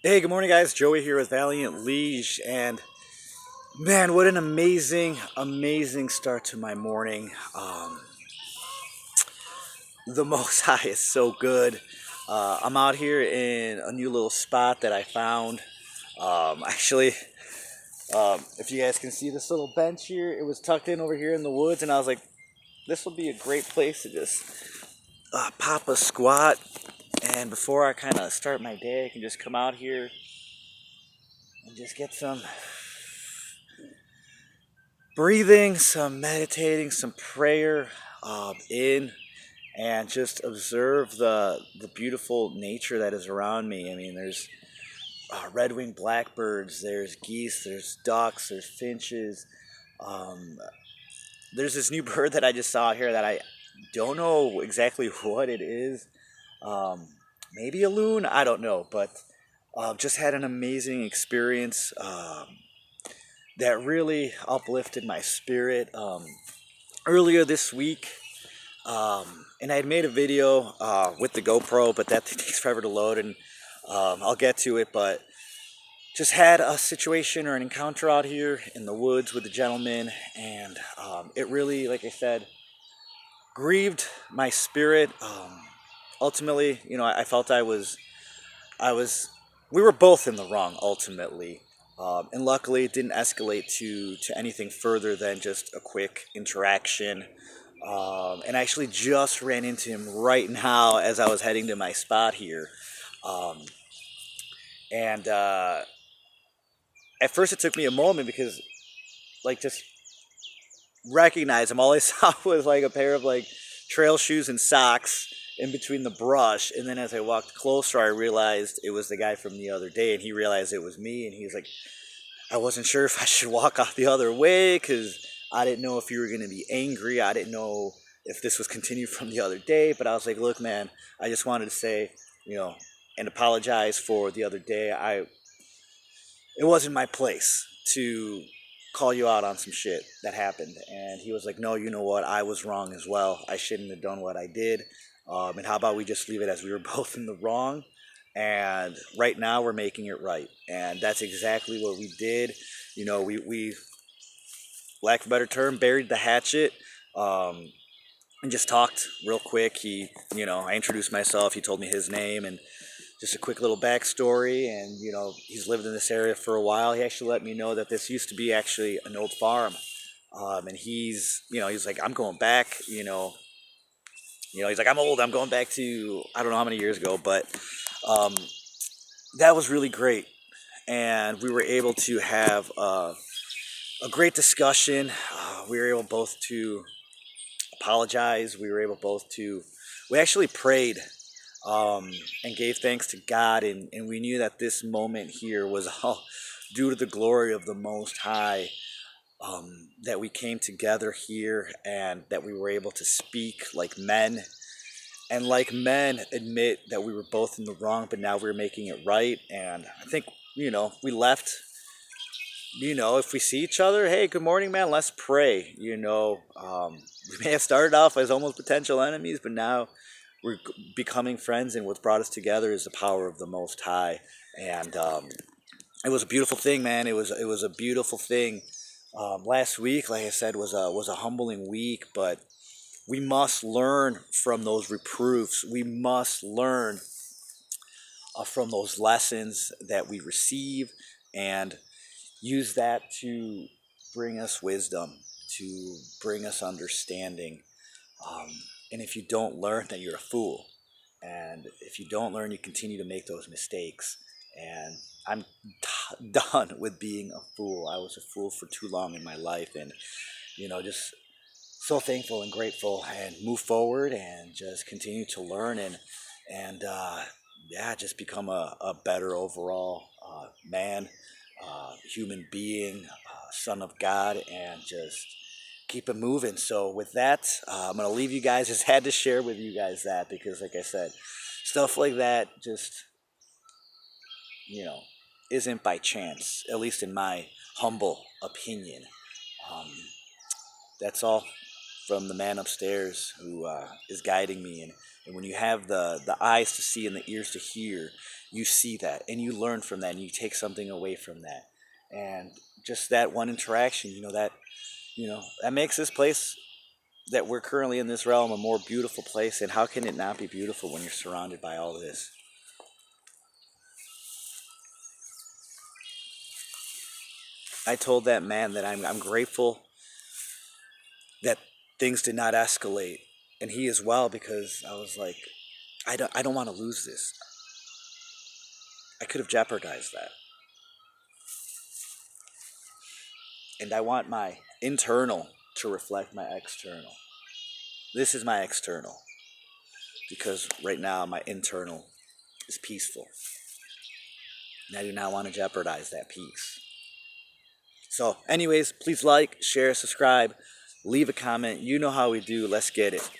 Hey, good morning, guys. Joey here with Valiant Liege, and man, what an amazing start to my morning. The Most High is so good. I'm out here in a new little spot that I found. Actually, if you guys can see this little bench here, it was tucked in over here in the woods, and I was like, this will be a great place to just pop a squat. And before I kind of start my day, I can just come out here and just get some breathing, some meditating, some prayer in, and just observe the beautiful nature that is around me. I mean, there's red-winged blackbirds, there's geese, there's ducks, there's finches. Um, there's this new bird that I just saw here that I don't know exactly what it is. Um, Maybe a loon, I don't know, but just had an amazing experience. That really uplifted my spirit. Earlier this week, and I had made a video with the GoPro, but that takes forever to load, and I'll get to it. But just had a situation or an encounter out here in the woods with a gentleman, and it really, like I said, grieved my spirit. Ultimately, I felt I was, we were both in the wrong ultimately. And luckily, it didn't escalate to anything further than just a quick interaction. And I actually just ran into him right now as I was heading to my spot here. Um, and At first, it took me a moment because, like, just recognize him. All I saw was like a pair of like trail shoes and socks in between the brush. And then as I walked closer, I realized it was the guy from the other day, and he realized it was me. And he's like, I wasn't sure if I should walk out the other way because I didn't know if you were going to be angry. I didn't know if this was continued from the other day. But I was like, look, man, I just wanted to say, you know, and apologize for the other day. It wasn't my place to call you out on some shit that happened. And he was like, no, you know what? I was wrong as well. I shouldn't have done what I did. And how about we just leave it as we were both in the wrong? And right now we're making it right. And that's exactly what we did. We lack of a better term, buried the hatchet. Um, and just talked real quick. I introduced myself. He told me his name and just a quick little backstory. And, he's lived in this area for a while. He actually let me know that this used to be actually an old farm. And he's like, I'm going back, he's like, I'm old. I'm going back to, I don't know how many years ago, but um, that was really great. And we were able to have a great discussion. We were able both to apologize. We actually prayed and gave thanks to God, and we knew that this moment here was all due to the glory of the Most High. That we came together here and that we were able to speak like men, and like men admit that we were both in the wrong, but now we're making it right. And I think, we left, if we see each other, hey, good morning, man, let's pray. We may have started off as almost potential enemies, but now we're becoming friends, and what's brought us together is the power of the Most High. And it was a beautiful thing, man. It was a beautiful thing. Last week, like I said, was a humbling week, but we must learn from those reproofs. We must learn from those lessons that we receive, and use that to bring us wisdom, to bring us understanding. Um, and if you don't learn, then you're a fool. And if you don't learn, you continue to make those mistakes. And I'm done with being a fool. I was a fool for too long in my life, and just so thankful and grateful, and move forward and just continue to learn, and yeah, just become a better overall man, human being, son of God, and just keep it moving. So with that, I'm gonna leave you guys. Just had to share with you guys that, because, like I said, stuff like that just you know isn't by chance, at least in my humble opinion. Um, that's all. from the man upstairs who is guiding me. And when you have the eyes to see and the ears to hear, you see that and you learn from that and you take something away from that. And just that one interaction, that makes this place that we're currently in this realm a more beautiful place. And how can it not be beautiful when you're surrounded by all this? I told that man that I'm grateful that things did not escalate, and he as well, because I was like, I don't want to lose this. I could have jeopardized that, and I want my internal to reflect my external. This is my external, because right now my internal is peaceful, and I do not want to jeopardize that peace. So, anyways, please like, share, subscribe, leave a comment. You know how we do. Let's get it.